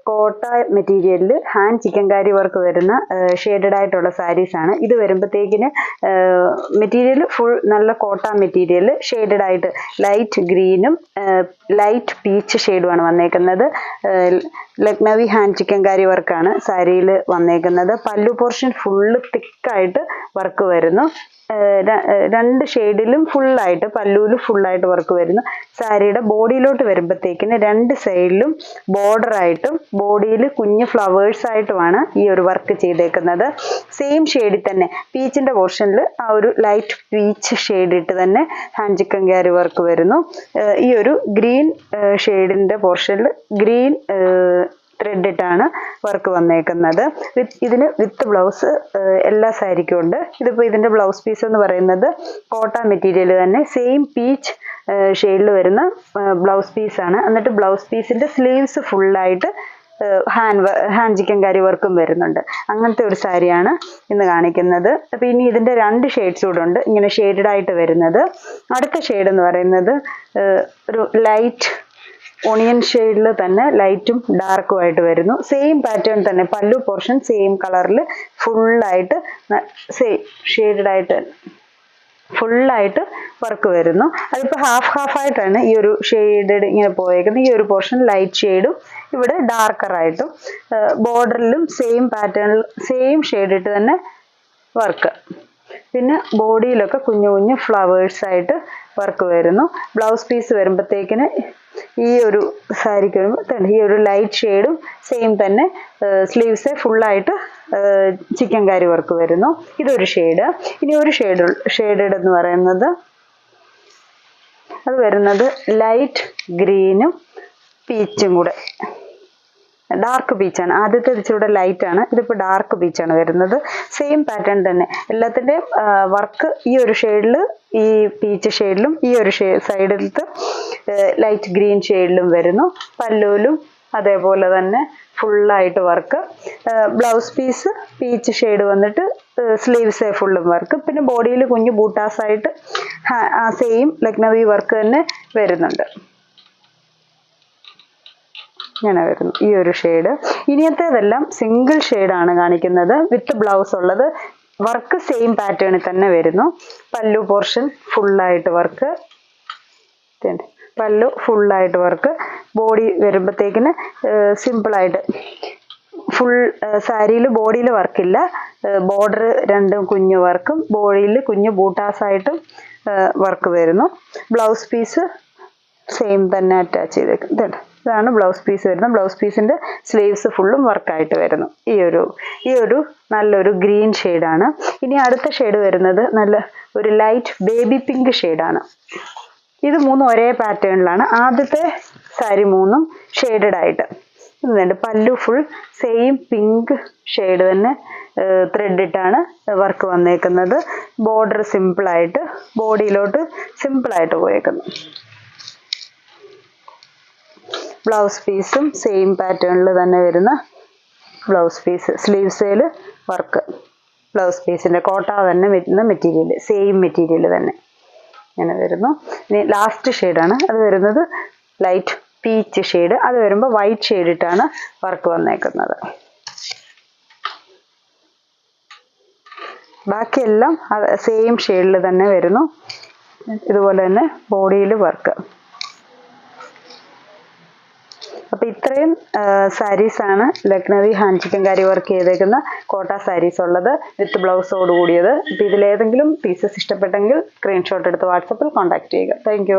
കോട്ട മെറ്റീരിയലിൽ hand chikankari work വരുന്ന ഷെയ്ഡഡ് ആയിട്ടുള്ള സാരീസ് ആണ്. ഇത് വരുമ്പോഴത്തേക്കിന് മെറ്റീരിയൽ ഫുൾ നല്ല കോട്ട മെറ്റീരിയൽ ഷെയ്ഡഡ് ആയിട്ട് ലൈറ്റ് ഗ്രീനും ലൈറ്റ് പീച്ച് ഷെയ്ഡുമാണ് വന്നേക്കുന്നത്. ലക്നവി ഹാൻഡ് ചിക്കൻകാരി വർക്കാണ് സാരിയിൽ വന്നേക്കുന്നത്. പല്ലു പോർഷൻ ഫുള്ള് തിക്കായിട്ട് വർക്ക് വരുന്നു. രണ്ട് ഷെയ്ഡിലും ഫുള്ളായിട്ട് പല്ലുവിൽ ഫുള്ളായിട്ട് വർക്ക് വരുന്നു. സാരിയുടെ ബോഡിയിലോട്ട് വരുമ്പോഴത്തേക്കിന് രണ്ട് സൈഡിലും ബോർഡറായിട്ടും ബോഡിയിൽ കുഞ്ഞ് ഫ്ലവേഴ്സ് ആയിട്ടുമാണ് ഈ ഒരു വർക്ക് ചെയ്തേക്കുന്നത്. സെയിം ഷെയ്ഡിൽ തന്നെ പീച്ചിൻ്റെ പോർഷനിൽ ആ ഒരു ലൈറ്റ് പീച്ച് ഷെയ്ഡ് ഇട്ട് തന്നെ ഹാൻഡ് ചിക്കൻകാരി വർക്ക് വരുന്നു. ഈ ഒരു ഗ്രീൻ ഷെയ്ഡിൻ്റെ പോർഷനിൽ ഗ്രീൻ ത്രെഡ് ഇട്ടാണ് വർക്ക് വന്നേക്കുന്നത്. ഇതിന് വിത്ത് ബ്ലൗസ് എല്ലാ സാരിക്കും ഉണ്ട്. ഇതിപ്പോൾ ഇതിൻ്റെ ബ്ലൗസ് പീസ് എന്ന് പറയുന്നത് കോട്ട മെറ്റീരിയൽ തന്നെ സെയിം പീച്ച് ഷെയ്ഡിൽ വരുന്ന ബ്ലൗസ് പീസാണ്. എന്നിട്ട് ബ്ലൗസ് പീസിൻ്റെ സ്ലീവ്സ് ഫുള്ളായിട്ട് ഹാൻഡ് ചിക്കൻകാരി വർക്കും വരുന്നുണ്ട്. അങ്ങനത്തെ ഒരു സാരിയാണ് ഇന്ന് കാണിക്കുന്നത്. അപ്പോൾ ഇനി ഇതിൻ്റെ രണ്ട് ഷെയ്ഡ്സ് കൂടെ ഉണ്ട് ഇങ്ങനെ ഷെയ്ഡഡ് ആയിട്ട് വരുന്നത്. അടുത്ത ഷെയ്ഡ് എന്ന് പറയുന്നത് ഒരു ലൈറ്റ് ഓണിയൻ ഷെയ്ഡിൽ തന്നെ ലൈറ്റും ഡാർക്കും ആയിട്ട് വരുന്നു. സെയിം പാറ്റേൺ തന്നെ പല്ലു പോർഷൻ സെയിം കളറിൽ ഫുള്ളായിട്ട് സെയിം ഷെയ്ഡഡ് ആയിട്ട് ഫുള്ളായിട്ട് വർക്ക് വരുന്നു. അതിപ്പോൾ ഹാഫ് ആയിട്ടാണ് ഈ ഒരു ഷെയ്ഡഡ് ഇങ്ങനെ പോയേക്കുന്നത്. ഈ ഒരു പോർഷൻ ലൈറ്റ് ഷെയ്ഡും ഇവിടെ ഡാർക്കറായിട്ടും ബോർഡറിലും സെയിം പാറ്റേണിൽ സെയിം ഷെയ്ഡ് ഇട്ട് തന്നെ വർക്ക്. പിന്നെ ബോഡിയിലൊക്കെ കുഞ്ഞു കുഞ്ഞു ഫ്ലവേഴ്സായിട്ട് വർക്ക് വരുന്നു. ബ്ലൗസ് പീസ് വരുമ്പോഴത്തേക്കിന് ഈ ഒരു സാരിക്ക് വരുമ്പോൾ ഈ ഒരു ലൈറ്റ് ഷെയ്ഡും സെയിം തന്നെ സ്ലീവ്സ് ഫുള്ളായിട്ട് ചിക്കൻകാരി വർക്ക് വരുന്നു. ഇതൊരു ഷെയ്ഡ്. ഇനി ഒരു ഷെയ്ഡഡ് എന്ന് പറയുന്നത് അത് വരുന്നത് ലൈറ്റ് ഗ്രീനും പീച്ചും കൂടെ ഡാർക്ക് പീച്ചാണ്. ആദ്യത്തെ ഇച്ചിരി ലൈറ്റ് ആണ്, ഇതിപ്പോൾ ഡാർക്ക് പീച്ചാണ് വരുന്നത്. സെയിം പാറ്റേൺ തന്നെ എല്ലാത്തിൻ്റെയും വർക്ക് ഈ ഒരു ഷെയ്ഡിൽ ഈ പീച്ച് ഷെയ്ഡിലും ഈ ഒരു സൈഡിലത്തെ ലൈറ്റ് ഗ്രീൻ ഷെയ്ഡിലും വരുന്നു. പല്ലുവിലും അതേപോലെ തന്നെ ഫുള്ളായിട്ട് work. Blouse piece peach shade വന്നിട്ട് സ്ലീവ്സ് ഫുള്ളും വർക്ക്. പിന്നെ ബോഡിയിൽ കുഞ്ഞു ബൂട്ടാസായിട്ട് ആ സെയിം ലക്നവി വർക്ക് തന്നെ വരുന്നുണ്ട്. ഇങ്ങനെ വരുന്നു ഈ ഒരു ഷെയ്ഡ്. ഇനിയത്തേതെല്ലാം സിംഗിൾ ഷെയ്ഡാണ് കാണിക്കുന്നത്. വിത്ത് ബ്ലൗസ് ഉള്ളത് വർക്ക് സെയിം പാറ്റേണിൽ തന്നെ വരുന്നു. പല്ലു പോർഷൻ ഫുള്ളായിട്ട് വർക്ക്, പല്ലു ഫുള്ളായിട്ട് വർക്ക്. ബോഡി വരുമ്പോഴത്തേക്കിന് സിമ്പിളായിട്ട് ഫുൾ സാരിയിൽ ബോഡിയിൽ വർക്കില്ല. ബോർഡർ രണ്ടും കുഞ്ഞു വർക്കും ബോഡിയിൽ കുഞ്ഞു ബൂട്ടാസായിട്ടും വർക്ക് വരുന്നു. ബ്ലൗസ് പീസ് സെയിം തന്നെ അറ്റാച്ച് ചെയ്തേക്കും. ഇതാണ് ബ്ലൗസ് പീസ് വരുന്നത്. ബ്ലൗസ് പീസിൻ്റെ സ്ലീവ്സ് ഫുള്ളും വർക്കായിട്ട് വരുന്നു. ഈ ഒരു നല്ലൊരു ഗ്രീൻ ഷെയ്ഡാണ്. ഇനി അടുത്ത ഷെയ്ഡ് വരുന്നത് നല്ല ഒരു ലൈറ്റ് ബേബി പിങ്ക് ഷെയ്ഡാണ്. ഇത് മൂന്നും ഒരേ പാറ്റേണിലാണ്. ആദ്യത്തെ സാരി മൂന്നും ഷെയ്ഡഡ് ആയിട്ട് ഇതുണ്ട്. പല്ലു ഫുൾ സെയിം പിങ്ക് ഷെയ്ഡ് തന്നെ ത്രെഡ് ഇട്ടാണ് വർക്ക് വന്നേക്കുന്നത്. ബോർഡർ സിമ്പിളായിട്ട് ബോഡിയിലോട്ട് സിമ്പിളായിട്ട് പോയേക്കുന്നു. ബ്ലൗസ് പീസും സെയിം പാറ്റേണിൽ തന്നെ വരുന്ന ബ്ലൗസ് പീസ്, സ്ലീവ്സേൽ വർക്ക്. ബ്ലൗസ് പീസിൻ്റെ കോട്ട തന്നെ വരുന്ന മെറ്റീരിയൽ സെയിം മെറ്റീരിയൽ തന്നെ ഇങ്ങനെ വരുന്നു. ഇനി ലാസ്റ്റ് ഷെയ്ഡാണ്. അത് വരുന്നത് ലൈറ്റ് പീച്ച് ഷെയ്ഡ്. അത് വരുമ്പോൾ വൈറ്റ് ഷെയ്ഡ് ഇട്ടാണ് വർക്ക് വന്നേക്കുന്നത്. ബാക്കിയെല്ലാം സെയിം ഷെയ്ഡിൽ തന്നെ വരുന്നു. ഇതുപോലെ തന്നെ ബോഡിയിൽ വർക്ക്. അപ്പോൾ ഇത്രയും സാരീസാണ് ലക്നവി ഹാൻഡ് ചിക്കൻകാരി വർക്ക് ചെയ്തേക്കുന്ന കോട്ട സാരീസ് ഉള്ളത് വിത്ത് ബ്ലൗസോട് കൂടിയത്. അപ്പോൾ ഇതിലേതെങ്കിലും പീസസ് ഇഷ്ടപ്പെട്ടെങ്കിൽ സ്ക്രീൻഷോട്ട് എടുത്ത് വാട്സപ്പിൽ കോൺടാക്ട് ചെയ്യുക. Thank you.